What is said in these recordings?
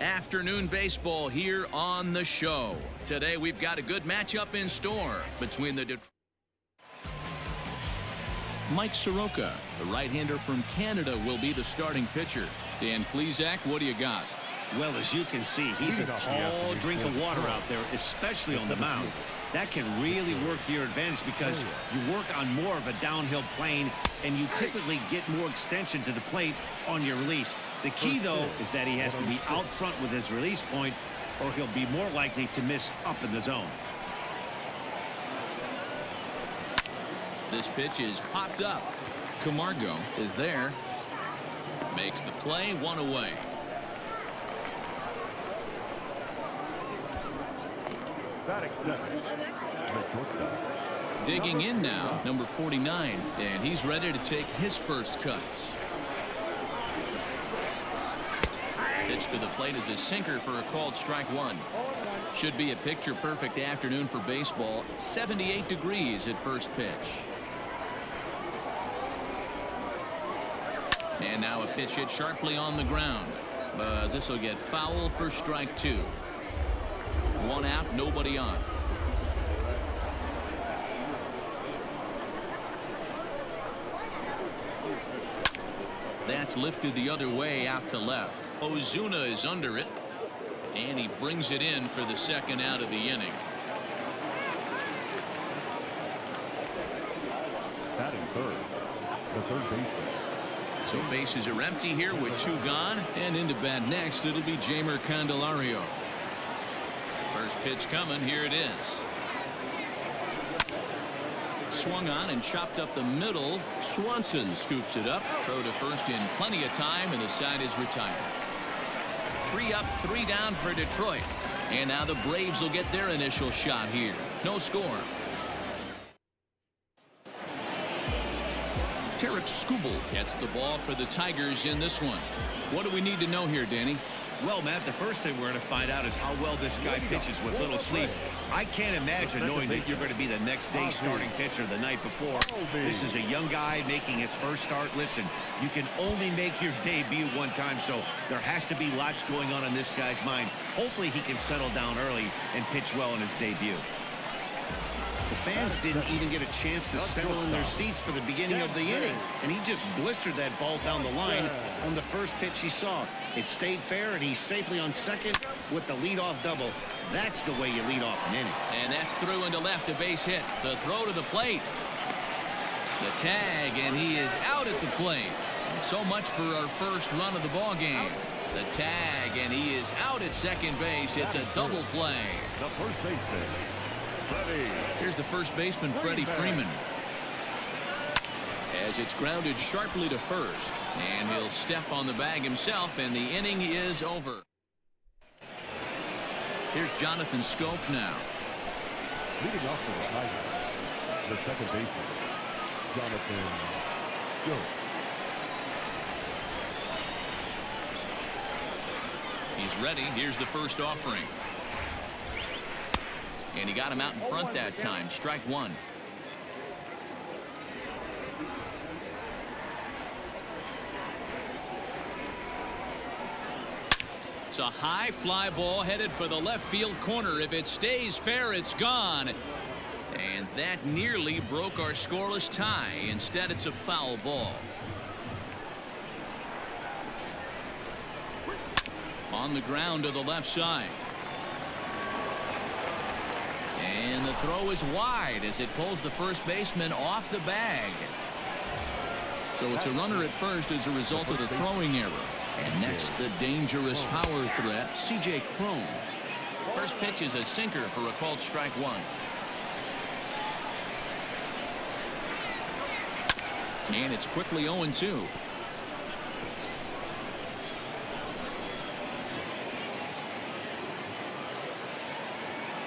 Afternoon baseball here on the show. Today we've got a good matchup in store between the Mike Soroka, the right-hander from Canada, will be the starting pitcher. Dan Plesac, what do you got? Well, as you can see, he's a tall drink of water out there, especially on the mound. That can really work to your advantage because you work on more of a downhill plane and you typically get more extension to the plate on your release. The key, though, is that he has to be out front with his release point or he'll be more likely to miss up in the zone. This pitch is popped up. Camargo is there. Makes the play, one away. Digging in now, number 49, and he's ready to take his first cuts. Pitch to the plate is a sinker for a called strike one. Should be a picture-perfect afternoon for baseball. 78 degrees at first pitch. And now a pitch hit sharply on the ground. But this will get foul for strike two. One out, nobody on. That's lifted the other way out to left. Ozuna is under it. And he brings it in for the second out of the inning. Batting third, the third baseman. So bases are empty here with two gone. And into bat next, it'll be Jeimer Candelario. First pitch coming. Here it is. Swung on and chopped up the middle. Swanson scoops it up. Throw to first in plenty of time, and the side is retired. 3 up, 3 down for Detroit. And now the Braves will get their initial shot here. No score. Tarek Skubal gets the ball for the Tigers in this one. What do we need to know here, Danny? Well, Matt, the first thing we're going to find out is how well this guy pitches with little sleep. I can't imagine knowing that you're going to be the next day's starting pitcher the night before. This is a young guy making his first start. Listen, you can only make your debut one time, so there has to be lots going on in this guy's mind. Hopefully he can settle down early and pitch well in his debut. The fans didn't even get a chance to settle in their seats for the beginning of the inning, and he just blistered that ball down the line on the first pitch he saw. It stayed fair, and he's safely on second with the leadoff double. That's the way you lead off an inning. And that's through into left, a base hit. The throw to the plate. The tag, and he is out at the plate. So much for our first run of the ball game. The tag, and he is out at second base. It's a double play. The first baseman, Freddie. Here's the first baseman, Freddie Freeman. As it's grounded sharply to first. And he'll step on the bag himself, and the inning is over. Here's Jonathan Scope now. Leading off for the Tigers, the second baseman, Jonathan Scope. He's ready. Here's the first offering. And he got him out in front that time. Strike one. It's a high fly ball headed for the left field corner. If it stays fair, it's gone. And that nearly broke our scoreless tie. Instead, it's a foul ball. On the ground to the left side. And the throw is wide as it pulls the first baseman off the bag. So it's a runner at first as a result of the throwing error. And next, the dangerous power threat, C.J. Cron. First pitch is a sinker for a called strike one. And it's quickly 0-2.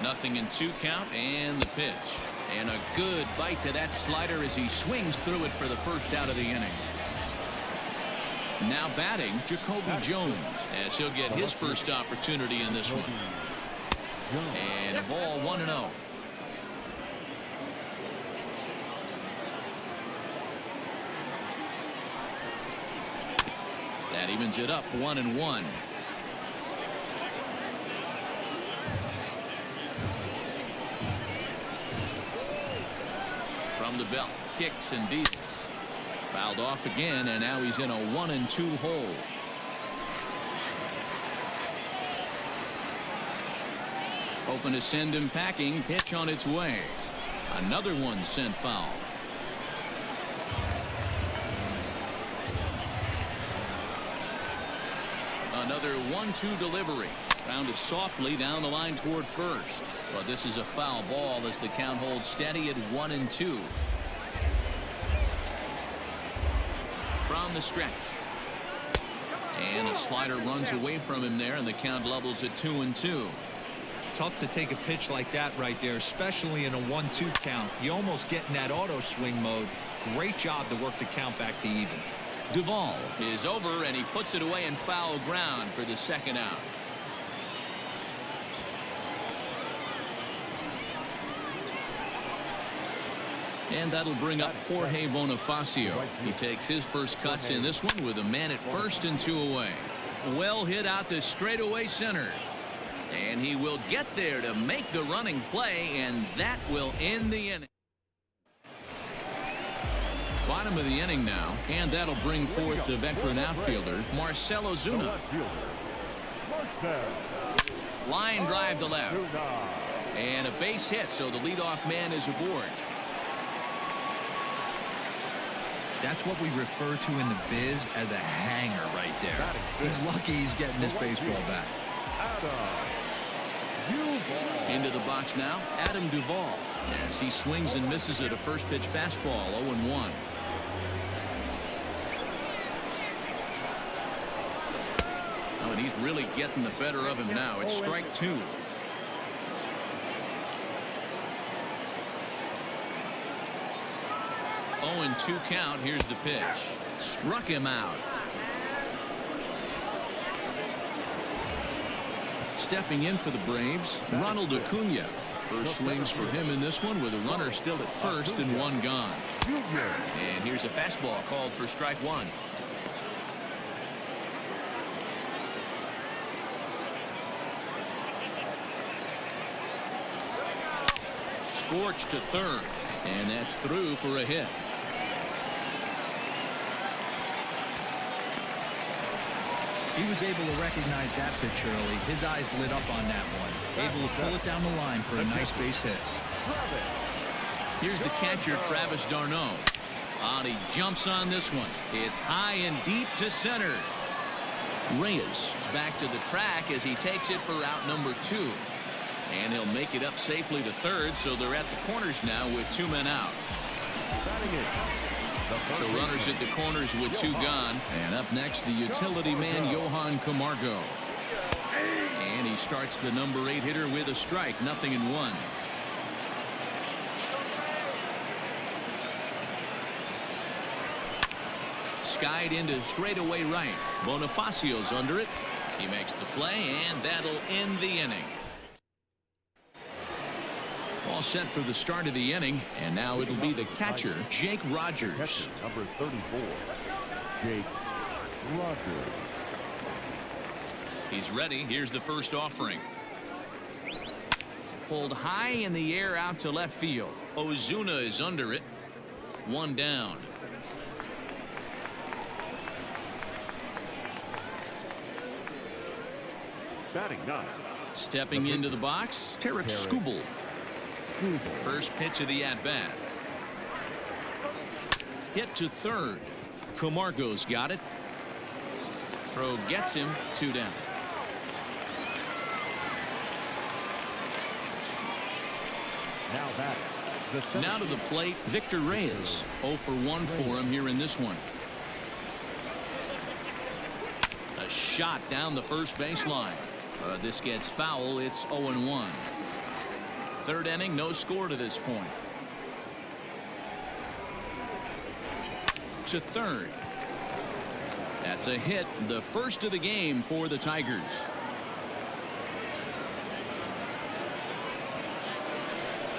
Nothing in 2 count, and the pitch. And a good bite to that slider as he swings through it for the first out of the inning. Now batting, Jacoby Jones, as he'll get his first opportunity in this one. And a ball 1-0. That evens it up 1-1. belt. Kicks and deals. Fouled off again, and now he's in a 1-2 hole. Hoping to send him packing. Pitch on its way. Another one sent foul. Another 1-2 delivery. Rounded softly down the line toward first. But this is a foul ball as the count holds steady at 1-2. From the stretch. And a slider runs away from him there, and the count levels at 2-2. Tough to take a pitch like that right there, especially in a 1-2 count. You almost get in that auto swing mode. Great job to work the count back to even. Duvall is over, and he puts it away in foul ground for the second out. And that'll bring up Jorge Bonifacio. He takes his first cuts in this one with a man at first and 2 away. Well hit out to straightaway center. And he will get there to make the running play, and that will end the inning. Bottom of the inning now, and that'll bring forth the veteran outfielder, Marcell Ozuna. Line drive to left. And a base hit, so the leadoff man is aboard. That's what we refer to in the biz as a hanger right there. He's lucky he's getting this baseball back. Into the box now, Adam Duvall. As he swings and misses at a first pitch fastball, 0-1. Oh, and he's really getting the better of him now. It's strike 2. Oh, and 2 count. Here's the pitch. Struck him out. Stepping in for the Braves, Ronald Acuna. First swings for him in this one with a runner still at first and 1 gone. And here's a fastball called for strike 1. Scorched to third, and that's through for a hit. He was able to recognize that pitch early. His eyes lit up on that one. Able to pull it down the line for a nice base hit. Here's the catcher, Travis d'Arnaud. And he jumps on this one. It's high and deep to center. Reyes is back to the track as he takes it for out number 2. And he'll make it up safely to third, so they're at the corners now with 2 men out. So runners at the corners with 2 gone. And up next, the utility man, Johan Camargo. And he starts the number 8 hitter with a strike, 0-1. Skied into straightaway right. Bonifacio's under it. He makes the play, and that'll end the inning. All set for the start of the inning, and now it'll be the catcher, Jake Rogers. Number 34, Jake Rogers. He's ready. Here's the first offering. Pulled high in the air out to left field. Ozuna is under it. 1 down. Batting 9. Stepping into the box, Tarek Skubal. First pitch of the at-bat. Hit to third. Camargo's got it. Throw gets him. 2 down. Now to the plate, Victor Reyes. 0 for 1 for him here in this one. A shot down the first baseline. This gets foul. It's 0-1. Third inning, no score to this point. To third. That's a hit, the first of the game for the Tigers.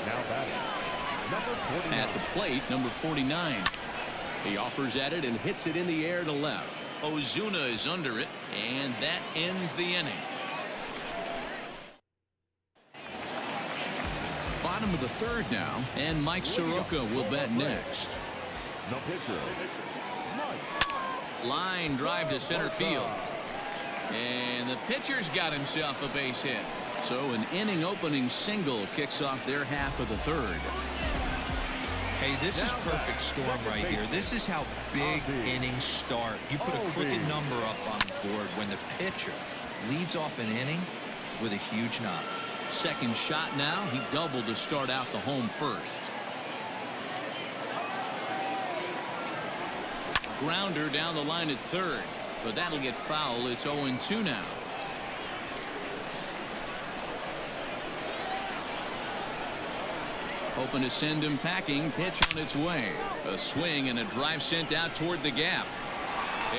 Now batting, number 49. At the plate, number 49. He offers at it and hits it in the air to left. Ozuna is under it, and that ends the inning. Bottom of the third now, and Mike Soroka will bat next. No pitcher. Line drive to center field. And the pitcher's got himself a base hit. So an inning opening single kicks off their half of the third. Hey, this is perfect storm right here. This is how big innings start. You put a crooked number up on the board when the pitcher leads off an inning with a huge knock. Second shot now. He doubled to start out the home first. Grounder down the line at third, but that'll get foul. It's 0-2 now. Hoping to send him packing. Pitch on its way. A swing and a drive sent out toward the gap.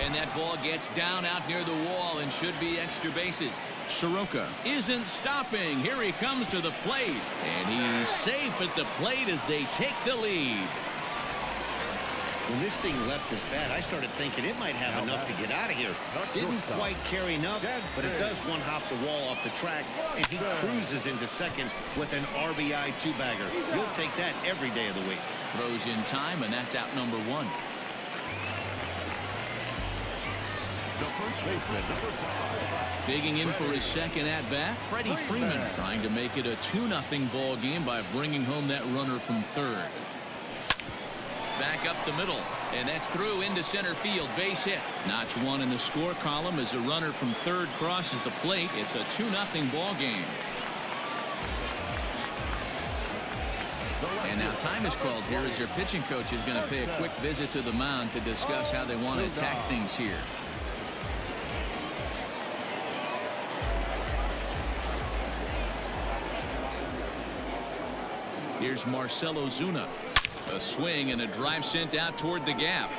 And that ball gets down out near the wall and should be extra bases. Soroka isn't stopping. Here he comes to the plate. And he's safe at the plate as they take the lead. When this thing left his bat, I started thinking it might have enough to get out of here. Didn't quite carry enough, but it does one hop the wall off the track, and he cruises into second with an RBI two-bagger. You'll take that every day of the week. Throws in time, and that's out number one. The first baseman, number 5. Digging in for his second at-bat, Freddie Freeman trying to make it a 2-0 ball game by bringing home that runner from third. Back up the middle, and that's through into center field. Base hit. Notch one in the score column as a runner from third crosses the plate. It's a 2-0 ball game. And now time is called here as their pitching coach is going to pay a quick visit to the mound to discuss how they want to attack things here. Here's Marcell Ozuna. A swing and a drive sent out toward the gap.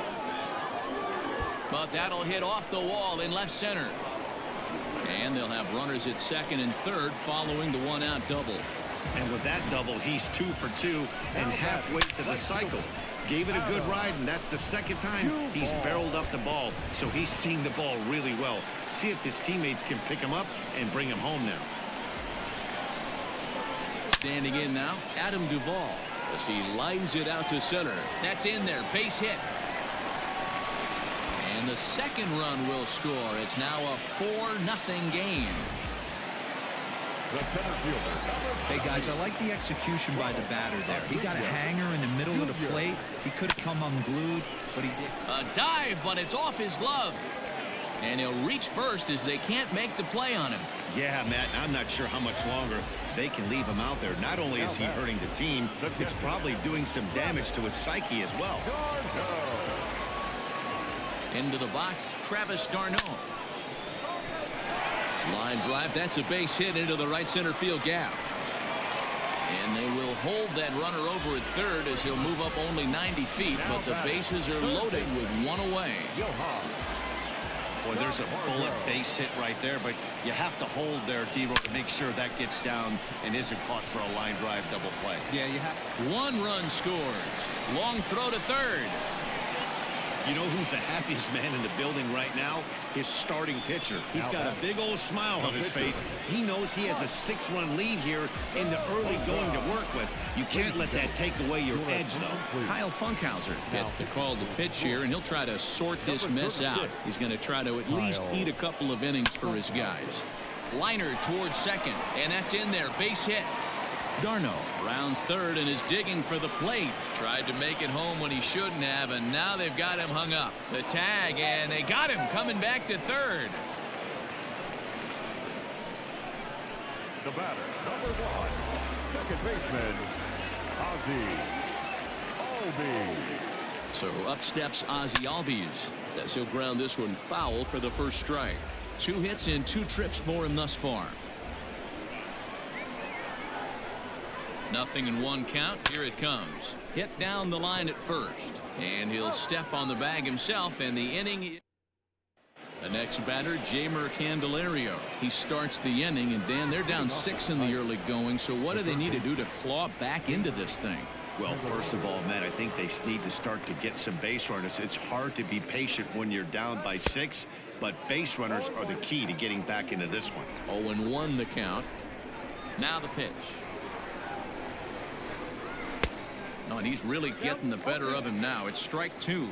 But that'll hit off the wall in left center. And they'll have runners at second and third following the one-out double. And with that double, he's 2 for 2 and halfway to the cycle. Gave it a good ride, and that's the second time he's barreled up the ball. So he's seeing the ball really well. See if his teammates can pick him up and bring him home now. Standing in now, Adam Duvall. As he lines it out to center. That's in there. Base hit. And the second run will score. It's now a 4-0 game. Hey, guys, I like the execution by the batter there. He got a hanger in the middle of the plate. He could have come unglued, but he did. A dive, but it's off his glove. And he'll reach first as they can't make the play on him. Yeah, Matt, I'm not sure how much longer they can leave him out there. Not only is he hurting the team, it's probably doing some damage to his psyche as well. Into the box, Travis d'Arnaud. Line drive, that's a base hit into the right center field gap. And they will hold that runner over at third as he'll move up only 90 feet, but the bases are loaded with one away. Boy, there's a bullet base hit right there, but you have to hold there, D-Row, to make sure that gets down and isn't caught for a line drive double play. Yeah, you have. One run scores. Long throw to third. You know who's the happiest man in the building right now? His starting pitcher. He's got a big old smile on his face. He knows he has a 6-run lead here in the early going to work with. You can't let that take away your edge, though. Kyle Funkhauser gets the call to pitch here, and he'll try to sort this mess out. He's going to try to at least eat a couple of innings for his guys. Liner towards second, and that's in there. Base hit. d'Arnaud rounds third and is digging for the plate. Tried to make it home when he shouldn't have, and now they've got him hung up. The tag, and they got him coming back to third. The batter, number 1, second baseman, Ozzy Albies. So up steps Ozzy Albies as he'll ground this one foul for the first strike. 2 hits and 2 trips for him thus far. Nothing in 1 count. Here it comes. Hit down the line at first, and he'll step on the bag himself, and the inning. The next batter, Jeimer Candelario. He starts the inning, and Dan, they're down 6 in the early going. So what do they need to do to claw back into this thing? Well, first of all, Matt, I think they need to start to get some base runners. It's hard to be patient when you're down by 6, but base runners are the key to getting back into this one. 0-1 the count. Now the pitch. Oh, and he's really getting the better of him now. It's strike 2.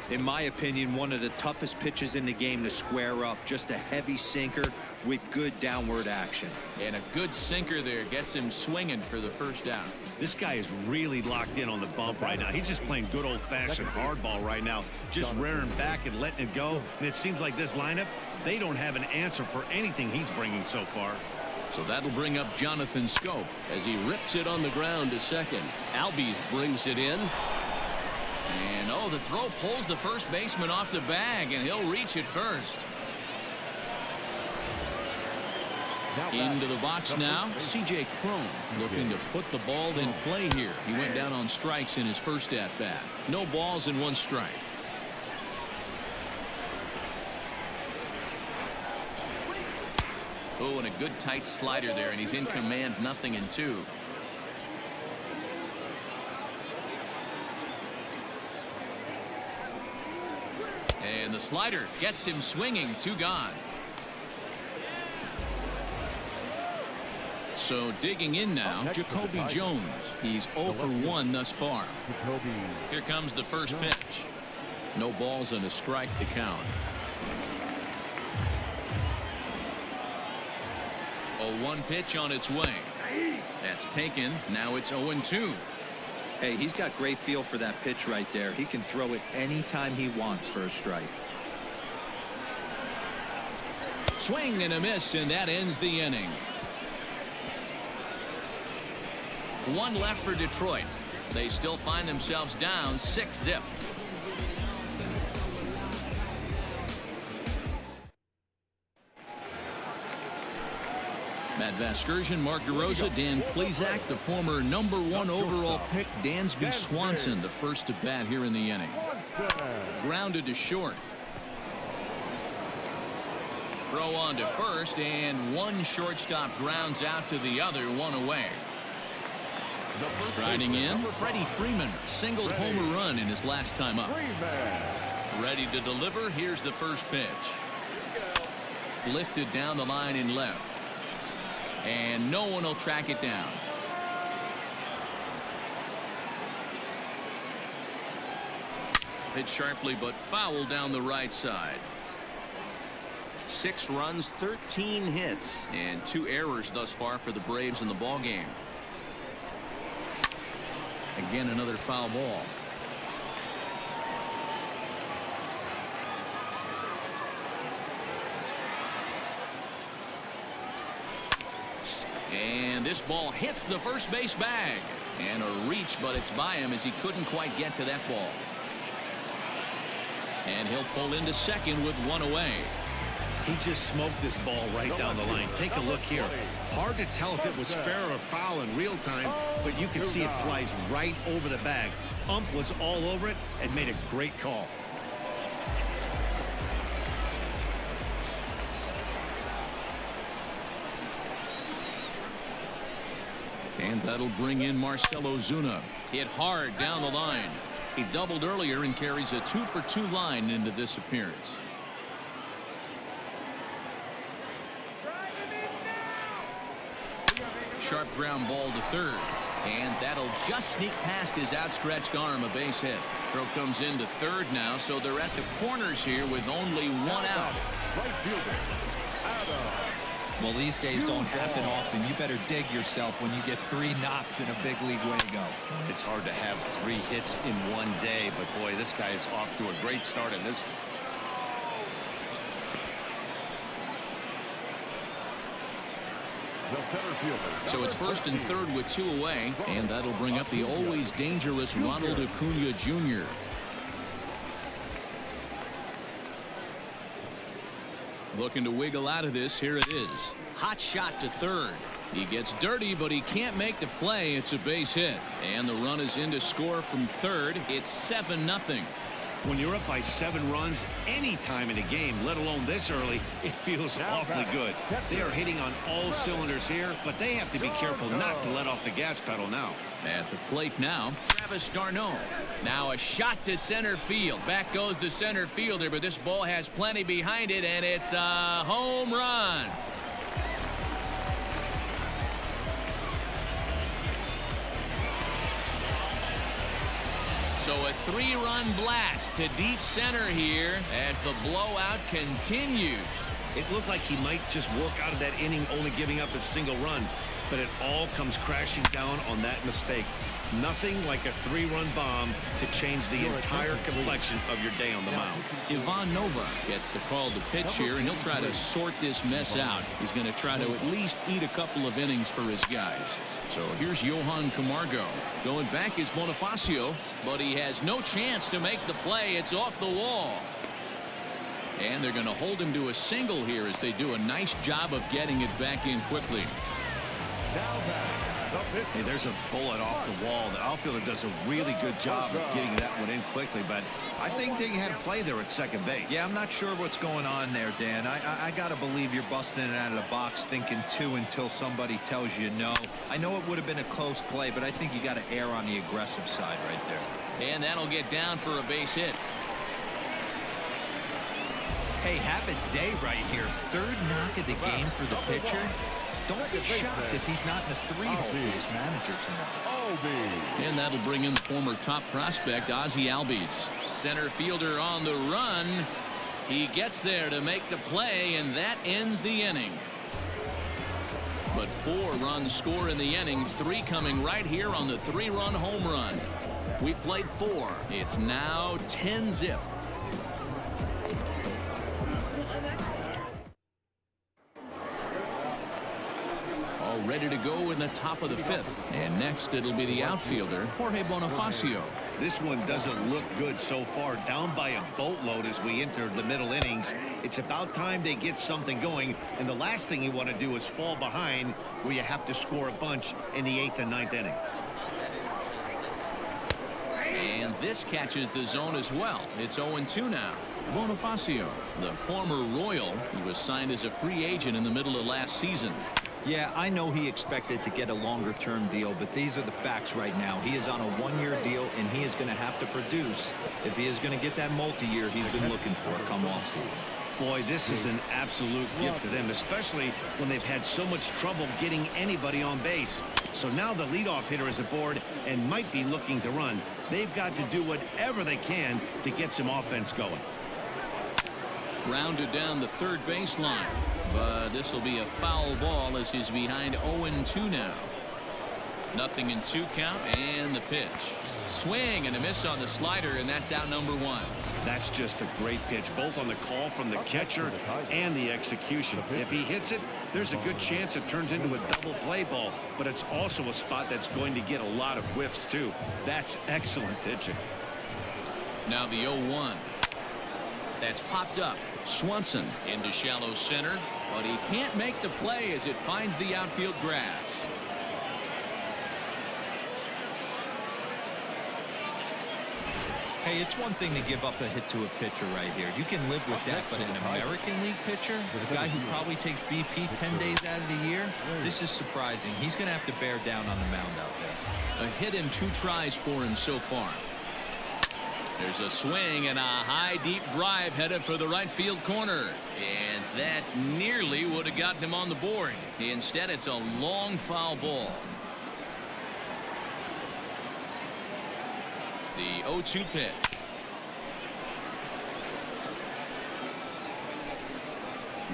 In my opinion, one of the toughest pitches in the game to square up. Just a heavy sinker with good downward action. And a good sinker there gets him swinging for the first out. This guy is really locked in on the bump right now. He's just playing good old-fashioned hardball right now, just rearing back and letting it go. And it seems like this lineup, they don't have an answer for anything he's bringing so far. So that'll bring up Jonathan Scope as he rips it on the ground to second. Albies brings it in. And, oh, the throw pulls the first baseman off the bag, and he'll reach it first. Into the box now, C.J. Cron looking to put the ball in play here. He went down on strikes in his first at-bat. No balls and 1 strike. Oh, and a good tight slider there, and he's in command, 0-2. And the slider gets him swinging, 2 gone. So digging in now, Jacoby Jones. He's 0 for 1 thus far. Here comes the first pitch. No balls and a strike to count. A 1 pitch on its way. That's taken. Now it's 0-2. Hey, he's got great feel for that pitch right there. He can throw it anytime he wants for a strike. Swing and a miss, and that ends the inning. 1 left for Detroit. They still find themselves down 6-0. Matt Vasgersian, Mark DeRosa, Dan Plesac, the former #1 overall pick, Dansby Swanson, the first to bat here in the inning. Grounded to short. Throw on to first, and 1 shortstop grounds out to the other, 1 away. Striding in, Freddie Freeman singled home run in his last time up. Ready to deliver. Here's the first pitch. Lifted down the line in left. And no one will track it down. Hit sharply but foul down the right side. 6 runs, 13 hits, and 2 errors thus far for the Braves in the ball game. Again, another foul ball. And this ball hits the first base bag. And a reach, but it's by him as he couldn't quite get to that ball. And he'll pull into second with 1 away. He just smoked this ball right down the line. Take a look here. Hard to tell if it was fair or foul in real time, but you can see it flies right over the bag. Ump was all over it and made a great call. And that'll bring in Marcell Ozuna. Hit hard down the line. He doubled earlier and carries a 2-for-2 line into this appearance. Sharp ground ball to third. And that'll just sneak past his outstretched arm, a base hit. Throw comes into third now, so they're at the corners here with only 1 out. Well, these days don't happen often. You better dig yourself when you get 3 knocks in a big league way to go. It's hard to have 3 hits in one day, but boy, this guy is off to a great start in this. So it's first and third with 2 away, and that'll bring up the always dangerous Ronald Acuna Jr. Looking to wiggle out of this. Here it is. Hot shot to third. He gets dirty, but he can't make the play. It's a base hit. And the run is in to score from third. It's 7-0. When you're up by 7 runs any time in a game, let alone this early, it feels awfully good. They are hitting on all cylinders here, but they have to be careful not to let off the gas pedal now. At the plate now, Travis d'Arnaud. Now a shot to center field. Back goes the center fielder, but this ball has plenty behind it, and it's a home run. So a 3-run blast to deep center here as the blowout continues. It looked like he might just walk out of that inning only giving up a single run, but it all comes crashing down on that mistake. Nothing like a 3-run bomb to change the entire complexion of your day on the mound. Ivan Nova gets the call to pitch here, and he'll try to sort this mess out. He's going to try to at least eat a couple of innings for his guys. So here's Johan Camargo. Going back is Bonifacio, but he has no chance to make the play. It's off the wall. And they're going to hold him to a single here as they do a nice job of getting it back in quickly. Hey, there's a bullet off the wall. The outfielder does a really good job of getting that one in quickly, but I think they had a play there at second base. Yeah, I'm not sure what's going on there, Dan. I got to believe you're busting it out of the box thinking 2 until somebody tells you no. I know it would have been a close play, but I think you got to err on the aggressive side right there. And that'll get down for a base hit. Hey, have a day right here. 3rd knock of the game for the pitcher. Don't be shocked if he's not in the 3-hole for his manager tonight. And that'll bring in the former top prospect, Ozzie Albies. Center fielder on the run. He gets there to make the play, and that ends the inning. But 4 runs score in the inning, 3 coming right here on the 3-run home run. We played 4. It's now 10-zip. Ready to go in the top of the 5th. And next it'll be the outfielder, Jorge Bonifacio. This one doesn't look good so far. Down by a boatload as we enter the middle innings. It's about time they get something going. And the last thing you want to do is fall behind where you have to score a bunch in the 8th and 9th inning. And this catches the zone as well. It's 0-2 now. Bonifacio, the former Royal, he was signed as a free agent in the middle of last season. Yeah, I know he expected to get a longer-term deal, but these are the facts right now. He is on a 1-year deal, and he is going to have to produce if he is going to get that multi-year he's been looking for come off season. Boy, this is an absolute gift to them, especially when they've had so much trouble getting anybody on base. So now the leadoff hitter is aboard and might be looking to run. They've got to do whatever they can to get some offense going. Rounded down the 3rd baseline. But this will be a foul ball as he's behind 0-2 now. Nothing in 2 count, and the pitch. Swing and a miss on the slider, and that's out number 1. That's just a great pitch, both on the call from the catcher and the execution. If he hits it, there's a good chance it turns into a double play ball, but it's also a spot that's going to get a lot of whiffs too. That's excellent pitching. Now the 0-1. That's popped up. Swanson into shallow center, but he can't make the play as it finds the outfield grass. Hey, it's one thing to give up a hit to a pitcher right here. You can live with that, but an American League pitcher, the guy who probably takes BP 10 days out of the year, this is surprising. He's going to have to bear down on the mound out there. A hit in 2 tries for him so far. There's a swing and a high deep drive headed for the right field corner, and that nearly would have gotten him on the board. Instead, it's a long foul ball. The 0-2 pitch.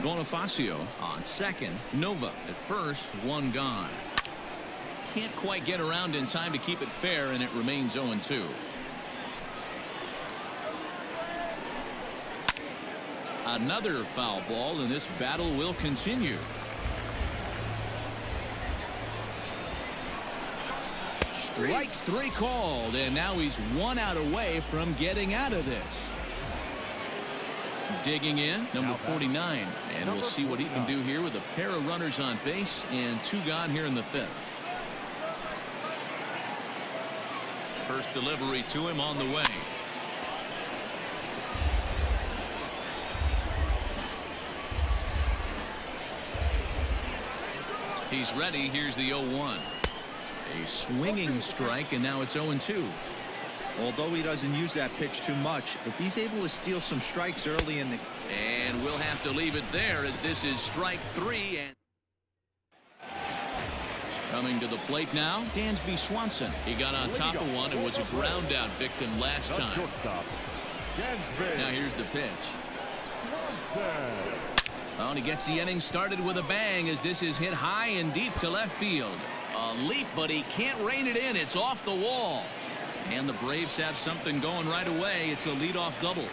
Bonifacio on second. Nova at first. 1 gone. Can't quite get around in time to keep it fair, and it remains 0-2. Another foul ball, and this battle will continue. Strike 3 called, and now he's 1 out away from getting out of this. Digging in, number 49, and we'll see what he can do here with a pair of runners on base and 2 gone here in the 5th. First delivery to him on the way. He's ready. Here's the 0-1. A swinging strike, and now it's 0-2. Although he doesn't use that pitch too much, if he's able to steal some strikes early in the... And we'll have to leave it there as this is strike 3. And Coming to the plate now, Dansby Swanson. He got on top of one and was a ground out victim last time. Now here's the pitch. Oh, and he gets the inning started with a bang as this is hit high and deep to left field. A leap, but he can't rein it in. It's off the wall. And the Braves have something going right away. It's a leadoff double.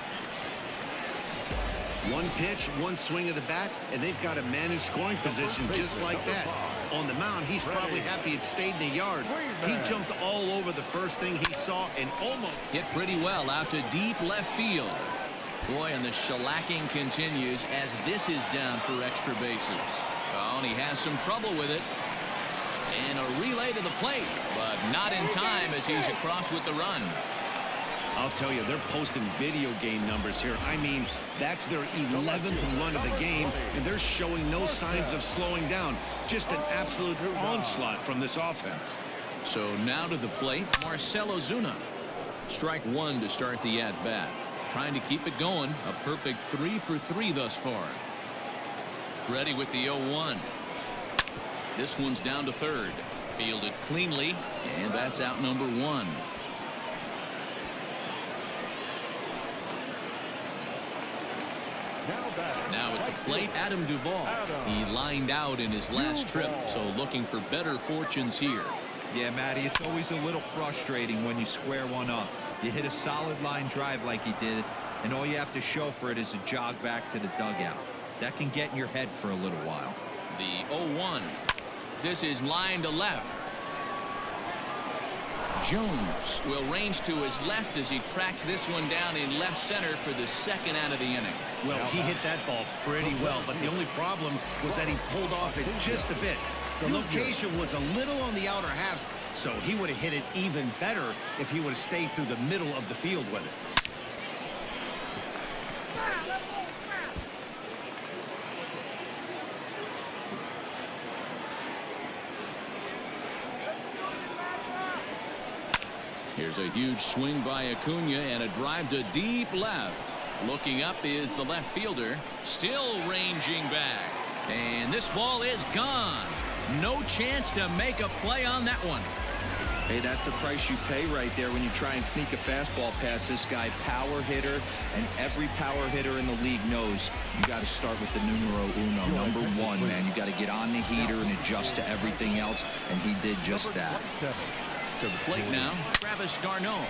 One pitch, one swing of the bat, and they've got a man in scoring position just like that. On the mound, he's probably happy it stayed in the yard. He jumped all over the first thing he saw and almost hit pretty well out to deep left field. Boy, and the shellacking continues as this is down for extra bases. Oh, and he has some trouble with it. And a relay to the plate, but not in time as he's across with the run. I'll tell you, they're posting video game numbers here. I mean, that's their 11th run of the game, and they're showing no signs of slowing down. Just an absolute onslaught from this offense. So now to the plate, Marcell Ozuna. Strike one to start the at-bat. Trying to keep it going. A perfect 3 for 3 thus far. Ready with the 0-1. This one's down to third. Fielded cleanly, and that's out number 1. Now at the plate, Adam Duvall. He lined out in his last trip, so looking for better fortunes here. Yeah, Matty, it's always a little frustrating when you square one up. You hit a solid line drive like he did, and all you have to show for it is a jog back to the dugout. That can get in your head for a little while. The 0-1. This is line to left. Jones will range to his left as he tracks this one down in left center for the second out of the inning. Well, he hit that ball pretty well, but the only problem was that he pulled off it just a bit. The location was a little on the outer half, so he would have hit it even better if he would have stayed through the middle of the field with it. Here's a huge swing by Acuna and a drive to deep left. Looking up is the left fielder, still ranging back. And this ball is gone. No chance to make a play on that one. Hey, that's the price you pay right there when you try and sneak a fastball past this guy. Power hitter, and every power hitter in the league knows you got to start with the numero uno, number 1, man. You got to get on the heater and adjust to everything else, and he did just that. To the plate now, Travis d'Arnaud.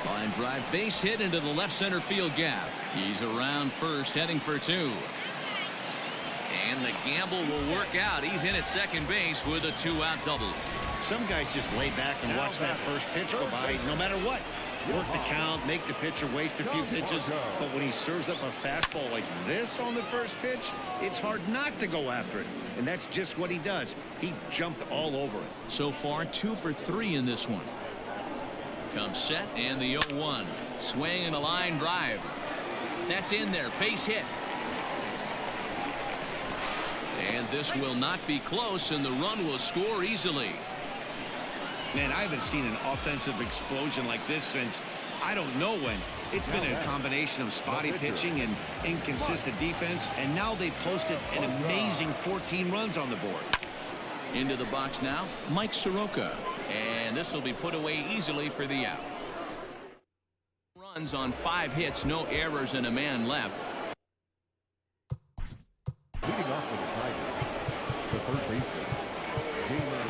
Line drive, base hit into the left center field gap. He's around first, heading for 2. And the gamble will work out. He's in at second base with a 2-out double. Some guys just lay back and watch that first pitch go by no matter what. Work the count, make the pitcher waste a few pitches, but when he serves up a fastball like this on the first pitch, it's hard not to go after it. And that's just what he does. He jumped all over it. So far, 2 for 3 in this one. Comes set and the 0-1. Swing and a line drive. That's in there. Base hit. And this will not be close, and the run will score easily. Man, I haven't seen an offensive explosion like this since I don't know when. It's been a combination of spotty pitching and inconsistent defense, and now they posted an amazing 14 runs on the board. Into the box now, Mike Soroka. And this will be put away easily for the out. Runs on 5 hits, no errors, and a man left. Leading off for the Tigers, the third baseman, Duvall.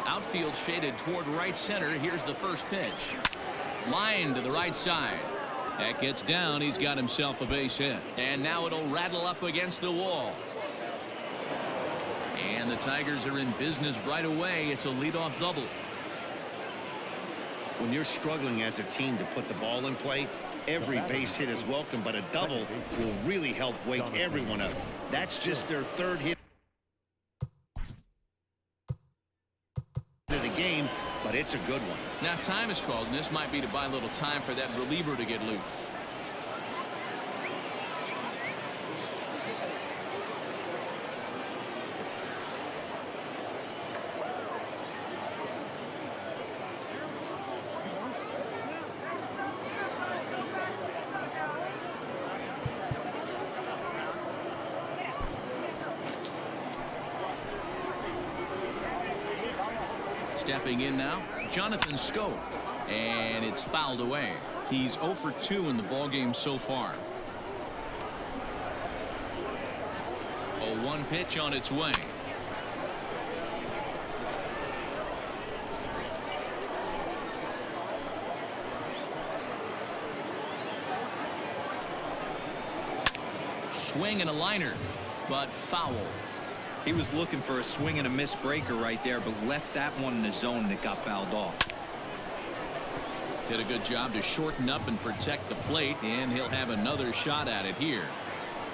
Outfield shaded toward right center. Here's the first pitch. Line to the right side. That gets down. He's got himself a base hit. And now it'll rattle up against the wall. And the Tigers are in business right away. It's a leadoff double. When you're struggling as a team to put the ball in play, every base hit is welcome, but a double will really help wake everyone up. That's just their third hit of the game, but it's a good one. Now time is called, and this might be to buy a little time for that reliever to get loose. Stepping in now, Jonathan Scope. And it's fouled away. He's 0 for 2 in the ballgame so far. 0-1 pitch on its way. Swing and a liner, but foul. He was looking for a swing and a miss breaker right there, but left that one in the zone that got fouled off. Did a good job to shorten up and protect the plate, and he'll have another shot at it here.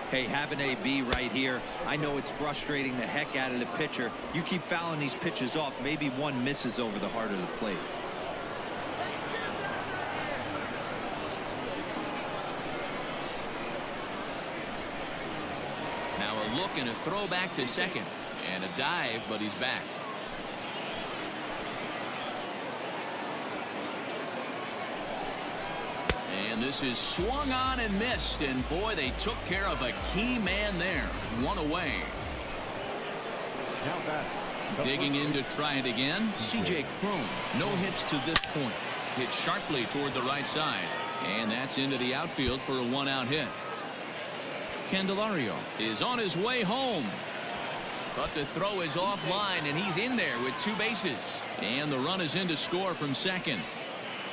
Hey, have an AB right here. I know it's frustrating the heck out of the pitcher. You keep fouling these pitches off, maybe one misses over the heart of the plate. Now a look and a throw back to second, and a dive, but he's back. And this is swung on and missed, and boy, they took care of a key man there. One away. Now back. Digging in to try it again, C.J. Cron. No hits to this point. Hit sharply toward the right side, and that's into the outfield for a one-out hit. Candelario is on his way home, but the throw is offline, and he's in there with 2 bases, and the run is in to score from second.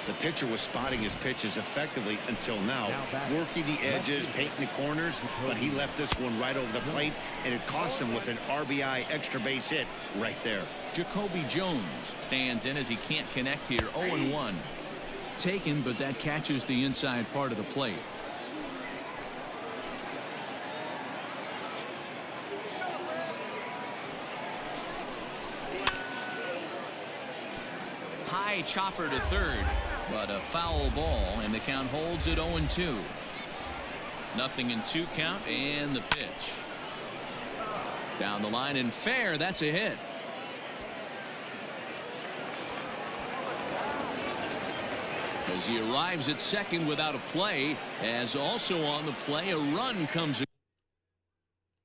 The pitcher was spotting his pitches effectively until now, working the edges, painting the corners, but he left this one right over the plate, and it cost him with an RBI extra base hit right there. Jacoby Jones stands in as he can't connect here. 0-1. Taken, but that catches the inside part of the plate. High chopper to third, but a foul ball, and the count holds at 0-2. 0-2 count, and the pitch. Down the line and fair. That's a hit. As he arrives at second without a play, as also on the play, a run comes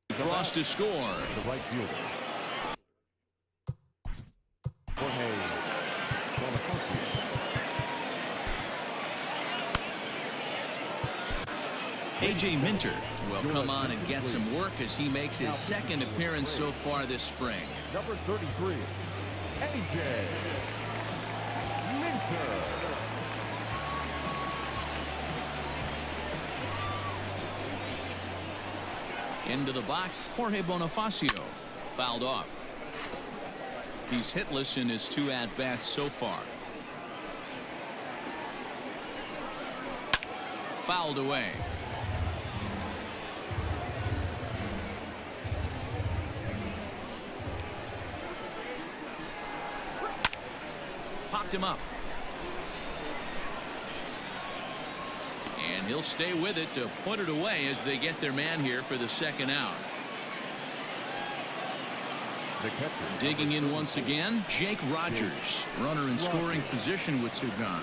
across to score. The right fielder. Jorge Bonifacio. A.J. Minter will come on and get some work as he makes his second appearance so far this spring. Number 33, A.J. Minter. Into the box, Jorge Bonifacio. Fouled off. He's hitless in his 2 at-bats so far. Fouled away. Popped him up. And he'll stay with it to put it away as they get their man here for the second out. Digging in once again, Jake Rogers. Runner in scoring position with Sugan.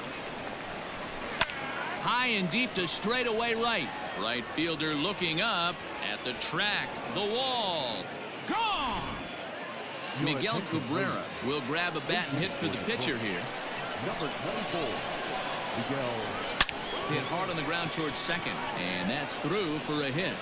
High and deep to straightaway right. Right fielder looking up at the track. The wall. Gone! Miguel Cabrera will grab a bat and hit for the pitcher here. Number 24, Miguel. Hit hard on the ground towards second, and that's through for a hit.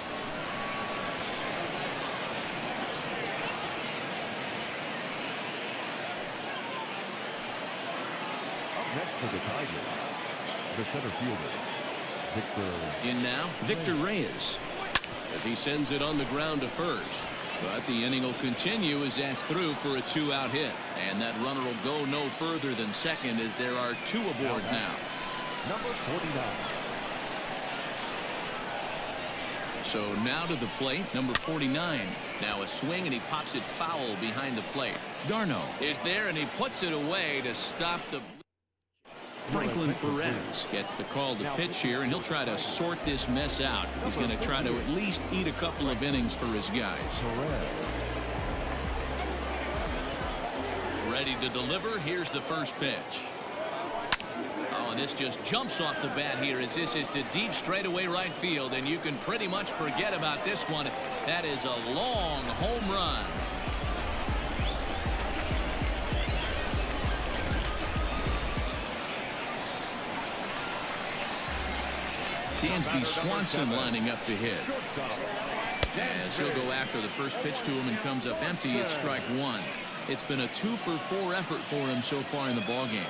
Up next for the Tigers, the center fielder, Victor. In now, Victor Reyes, as he sends it on the ground to first. But the inning will continue as that's through for a 2-out hit. And that runner will go no further than second as there are 2 aboard now. Number 49. So now to the plate, number 49. Now a swing, and he pops it foul behind the plate. Darno is there, and he puts it away to stop the... Franklin Perez gets the call to pitch here, and he'll try to sort this mess out. He's going to try to at least eat a couple of innings for his guys. Ready to deliver. Here's the first pitch. Oh, and this just jumps off the bat here as this is to deep straightaway right field, and you can pretty much forget about this one. That is a long home run. Dansby Swanson lining up to hit. As he'll go after the first pitch to him and comes up empty, it's strike one. It's been a 2-for-4 effort for him so far in the ballgame.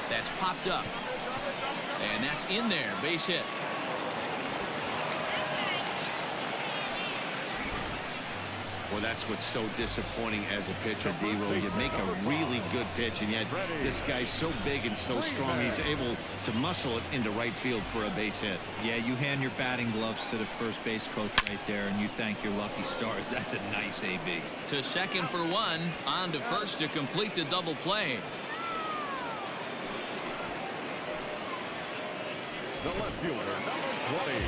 That's popped up. And that's in there. Base hit. Well, that's what's so disappointing as a pitcher, D-Roll. You make a really good pitch, and yet this guy's so big and so strong, he's able to muscle it into right field for a base hit. Yeah, you hand your batting gloves to the first base coach right there, and you thank your lucky stars. That's a nice AB. To second for one. On to first to complete the double play. The left fielder, number 20.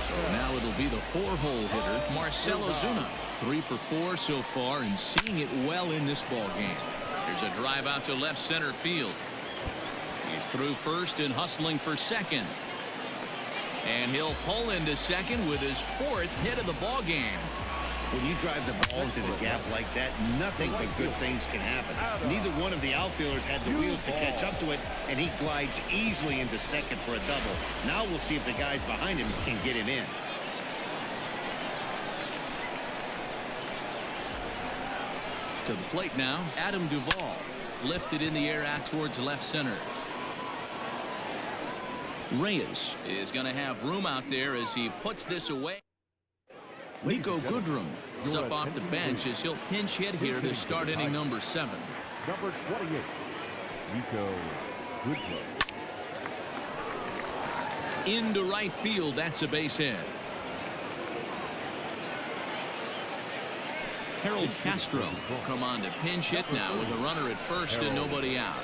So now it'll be the 4-hole hitter, Marcell Ozuna. 3 for 4 so far and seeing it well in this ball game. There's a drive out to left center field. He's through first and hustling for second. And he'll pull into second with his 4th hit of the ball game. When you drive the ball into the gap like that, nothing but good things can happen. Neither one of the outfielders had the wheels to catch up to it, and he glides easily into second for a double. Now we'll see if the guys behind him can get him in. To the plate now, Adam Duvall. Lifted in the air out towards left center. Reyes is going to have room out there as he puts this away. Nico Goodrum is up off the bench as he'll pinch hit here to start inning number 7. Number 28, Nico Goodrum. Into right field, that's a base hit. Harold Castro will come on to pinch hit now with a runner at first and nobody out.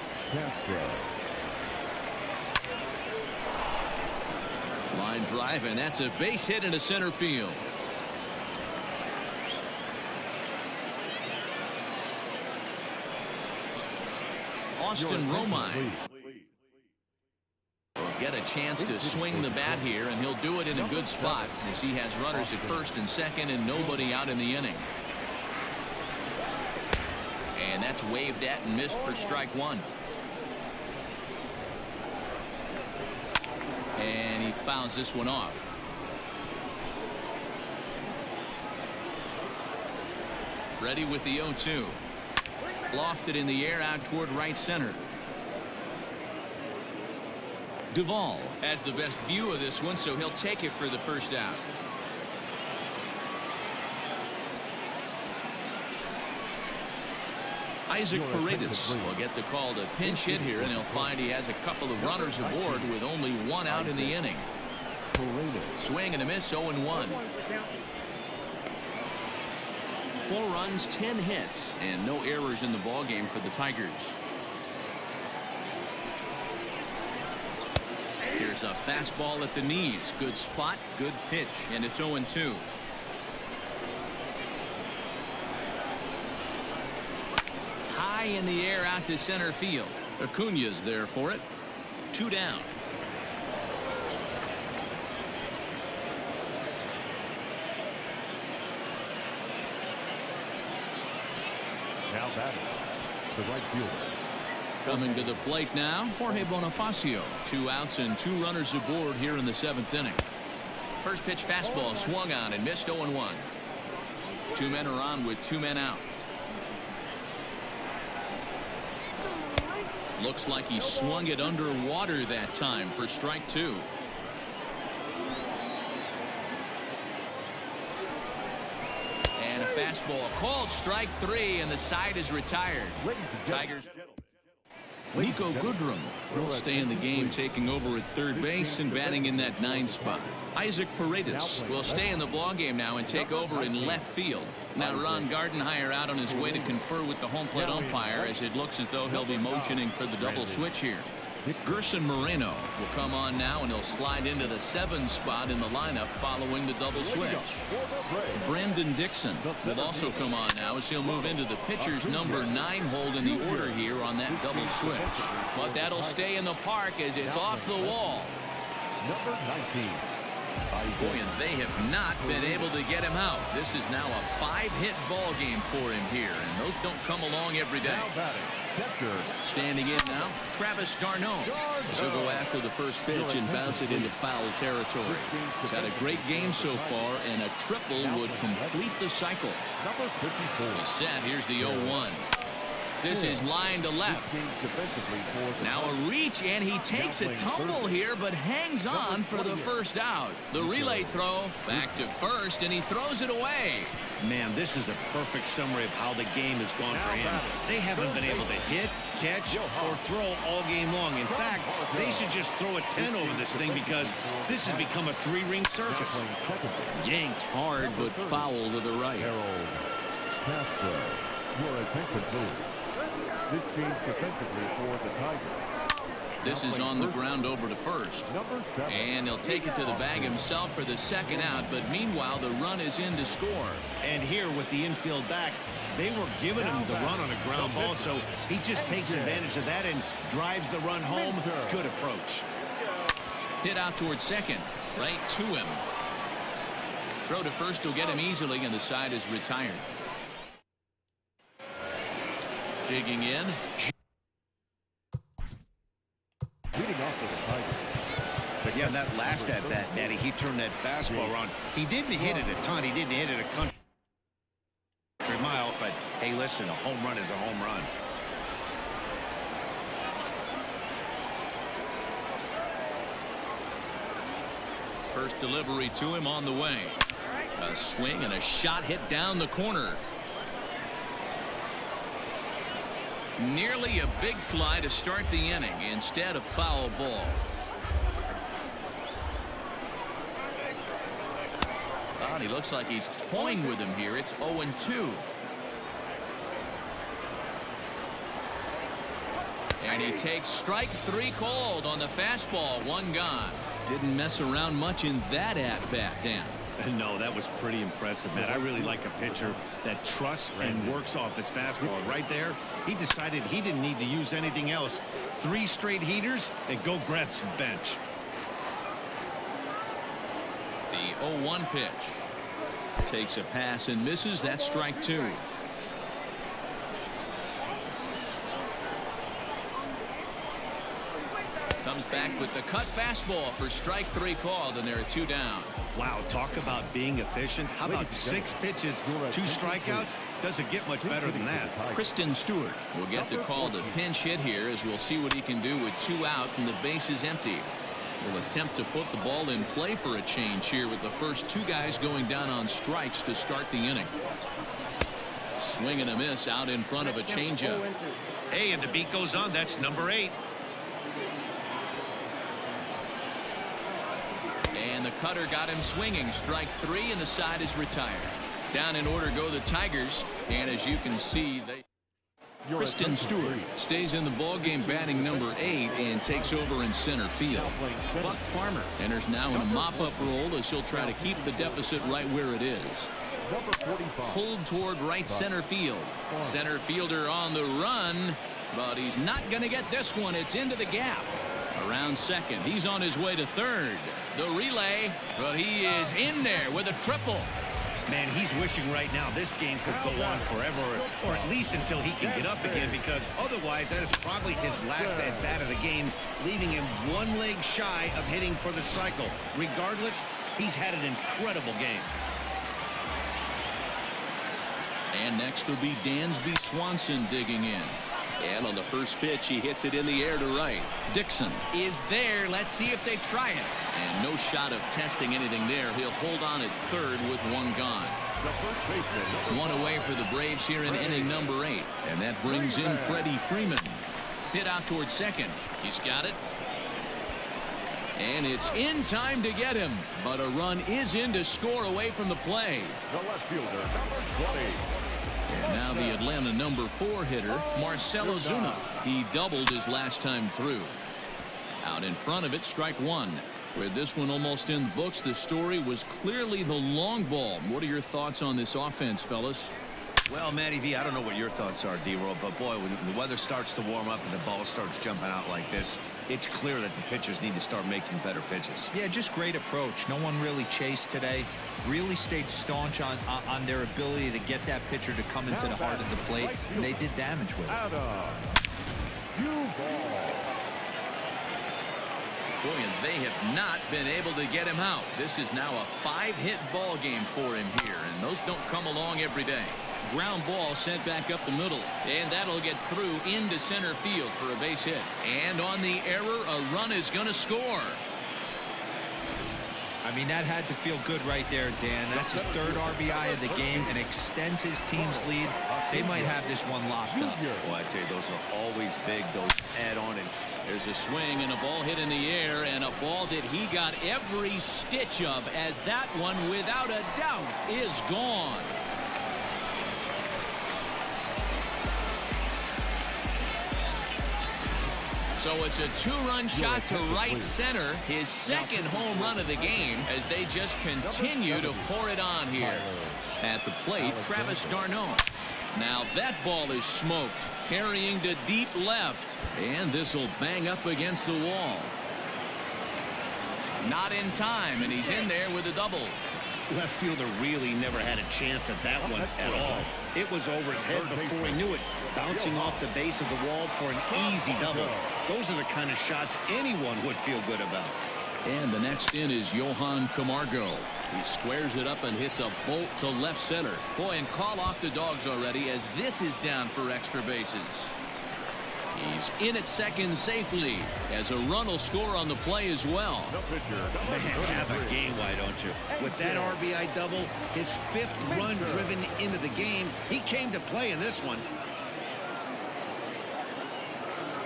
Line drive, and that's a base hit into center field. Austin Romine will get a chance to swing the bat here, and he'll do it in a good spot as he has runners at first and second and nobody out in the inning. And that's waved at and missed for strike one. And he fouls this one off. Ready with the 0-2. Lofted in the air out toward right center. Duvall has the best view of this one, so he'll take it for the first out. Isaac Paredes will get the call to pinch hit here, and he'll find he has a couple of runners aboard with only one out in the inning. Swing and a miss, 0-1. 4 runs, 10 hits, and no errors in the ballgame for the Tigers. Here's a fastball at the knees. Good spot, good pitch, and it's 0-2. High in the air out to center field. Acuna's there for it. 2 down. Now batting, the right fielder. Coming to the plate now, Jorge Bonifacio. 2 outs and 2 runners aboard here in the 7th inning. First pitch fastball swung on and missed, 0-1. 2 men are on with 2 men out. Looks like he swung it underwater that time for strike 2. And a fastball called strike 3, and the side is retired. Tigers. Nico Goodrum will stay in the game, taking over at third base and batting in that 9 spot. Isaac Paredes will stay in the ballgame now and take over in left field. Now Ron Gardenhire out on his way to confer with the home plate umpire, as it looks as though he'll be motioning for the double switch here. Gerson Moreno will come on now, and he'll slide into the 7 spot in the lineup following the double switch. Brandon Dixon will also come on now, as he'll move into the pitcher's number 9 hold in the order here on that double switch. But that'll stay in the park as it's off the wall. Number 19. Boy, and they have not been able to get him out. This is now a 5-hit ball game for him here, and those don't come along every day. Now batting, Catcher. Standing in now, Travis d'Arnaud. He'll go after the first pitch and bounce it into foul territory. He's had a great game so far, and a triple would complete the cycle. Number 54. He's set. Here's the 0-1. This is line to left. Now a reach, and he takes a tumble here, but hangs on for the first out. The relay throw back to first, and he throws it away. Man, this is a perfect summary of how the game has gone for him. They haven't been able to hit, catch, or throw all game long. In fact, they should just throw a 10 over this thing because this has become a three-ring circus. Yanked hard, but foul to the right. Castro. Your attention, please. This change defensively for the Tigers. This is on the ground over to first. And he'll take it to the bag himself for the second out, but meanwhile the run is in to score. And here with the infield back, they were giving him the run on a ground ball, so he just takes advantage of that and drives the run home. Good approach. Hit out towards second, right to him. Throw to first will get him easily, and the side is retired. Digging in. Yeah, that last at bat, Matty, he turned that fastball around. He didn't hit it a ton. He didn't hit it a country mile, but hey, listen, a home run is a home run. First delivery to him on the way. A swing and a shot hit down the corner. Nearly a big fly to start the inning. Instead, a foul ball. He looks like he's toying with him here. It's 0-2. And he takes strike three called on the fastball. One gone. Didn't mess around much in that at-bat, Dan. No, that was pretty impressive, man. I really like a pitcher that trusts and works off his fastball. Right there, he decided he didn't need to use anything else. 3 straight heaters and go grab some bench. The 0-1 pitch. Takes a pass and misses. That's strike 2. Comes back with the cut fastball for strike 3 called, and there are 2 down. Wow, talk about being efficient. How about 6 pitches, 2 strikeouts? Doesn't get much better than that. Kristen Stewart will get the call to pinch hit here, as we'll see what he can do with 2 out and the base is empty. Will attempt to put the ball in play for a change here with the first 2 guys going down on strikes to start the inning. Swing and a miss out in front of a changeup. Hey, and the beat goes on. That's number 8. And the cutter got him swinging. Strike 3, and the side is retired. Down in order go the Tigers, and as you can see, Kristen Stewart stays in the ballgame, batting number 8, and takes over in center field. Buck Farmer enters now in a mop-up role as he'll try to keep the deficit right where it is. Pulled toward right center field. Center fielder on the run, but he's not going to get this one. It's into the gap. Around second. He's on his way to third. The relay, but he is in there with a triple. Man, he's wishing right now this game could go on forever, or at least until he can get up again, because otherwise that is probably his last at-bat of the game, leaving him 1 leg shy of hitting for the cycle. Regardless, he's had an incredible game. And next will be Dansby Swanson digging in. And on the first pitch, he hits it in the air to right. Dixon is there. Let's see if they try it. And no shot of testing anything there. He'll hold on at third with 1 gone. 1 away for the Braves here in inning number 8. And that brings in Freddie Freeman. Hit out towards second. He's got it. And it's in time to get him. But a run is in to score away from the play. The left fielder, number 20. And now the Atlanta number 4 hitter, Marcell Ozuna. He doubled his last time through. Out in front of it, strike 1. With this one almost in the books, the story was clearly the long ball. What are your thoughts on this offense, fellas? Well, Matty V, I don't know what your thoughts are, D-Roll, but boy, when the weather starts to warm up and the ball starts jumping out like this, It's clear that the pitchers need to start making better pitches. Yeah, just great approach. No one really chased today. Really stayed staunch on their ability to get that pitcher to come into the heart of the plate, and they did damage with it. Boy, and they have not been able to get him out. This is now a 5-hit ball game for him here, and those don't come along every day. Ground ball sent back up the middle, and that'll get through into center field for a base hit. And on the error, a run is going to score. I mean, that had to feel good right there, Dan. That's his 3rd RBI of the game and extends his team's lead. They might have this one locked up. Well, I tell you, those are always big, those add-on. And there's a swing and a ball hit in the air, and a ball that he got every stitch of, as that one, without a doubt, is gone. So it's a 2-run shot to right center, his 2nd home run of the game, as they just continue to pour it on here. At the plate, Travis d'Arnaud. Now that ball is smoked, carrying to deep left, and this will bang up against the wall. Not in time, and he's in there with a double. left fielder really never had a chance at that one at all. It was over his head before he knew it, bouncing off the base of the wall for an easy double. Those are the kind of shots anyone would feel good about. And the next in is Johan Camargo. He squares it up and hits a bolt to left center. Boy, and call off the dogs already as this is down for extra bases. He's in at second safely as a run will score on the play as well. Man, have a game, why don't you? With that RBI double, his 5th run driven into the game, he came to play in this one.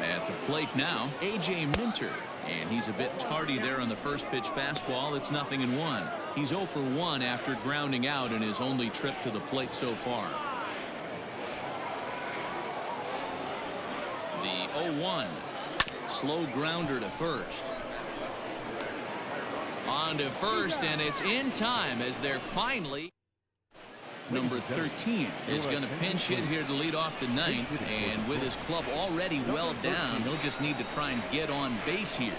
At the plate now, A.J. Minter. And he's a bit tardy there on the first pitch fastball. It's 0-1. He's 0 for 1 after grounding out in his only trip to the plate so far. The 0-1. Slow grounder to first. On to first, and it's in time as they're finally. Number 13 is going to pinch hit here to lead off the ninth, and with his club already well down, he'll just need to try and get on base here.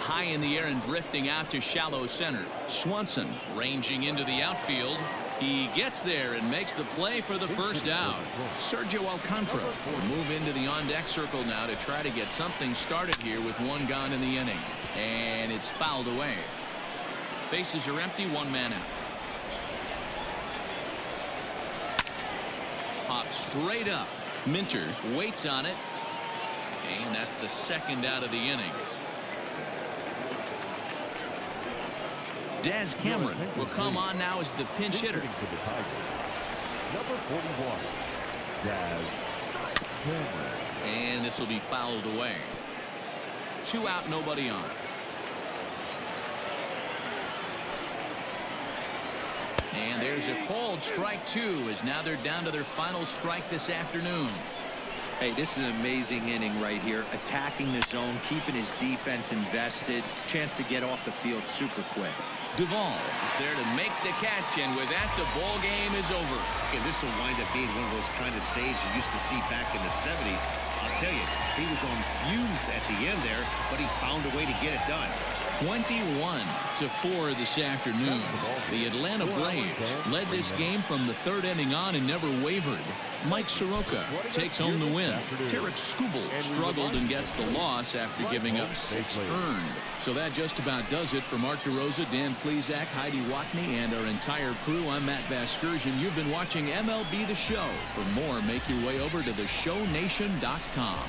High in the air and drifting out to shallow center. Swanson ranging into the outfield. He gets there and makes the play for the first out. Sergio Alcantara will move into the on-deck circle now to try to get something started here with one gone in the inning. And it's fouled away. Bases are empty, one man out. Pop straight up. Minter waits on it. And that's the second out of the inning. Des Cameron will come on now as the pinch hitter. Number 41, Des Cameron. And this will be fouled away. 2 out, nobody on. And there's a called strike 2 as now they're down to their final strike this afternoon. Hey, this is an amazing inning right here. Attacking the zone, keeping his defense invested. Chance to get off the field super quick. Duvall is there to make the catch, and with that, the ball game is over. And this will wind up being one of those kind of saves you used to see back in the 70s. I'll tell you, he was on fumes at the end there, but he found a way to get it done. 21-4 this afternoon. The Atlanta Braves led this game from the 3rd inning on and never wavered. Mike Soroka takes home the win. Tarek Skubal struggled and gets the loss after giving up 6 earned. So that just about does it for Mark DeRosa, Dan Plesac, Heidi Watney, and our entire crew. I'm Matt Vasgersian. You've been watching MLB The Show. For more, make your way over to theshownation.com.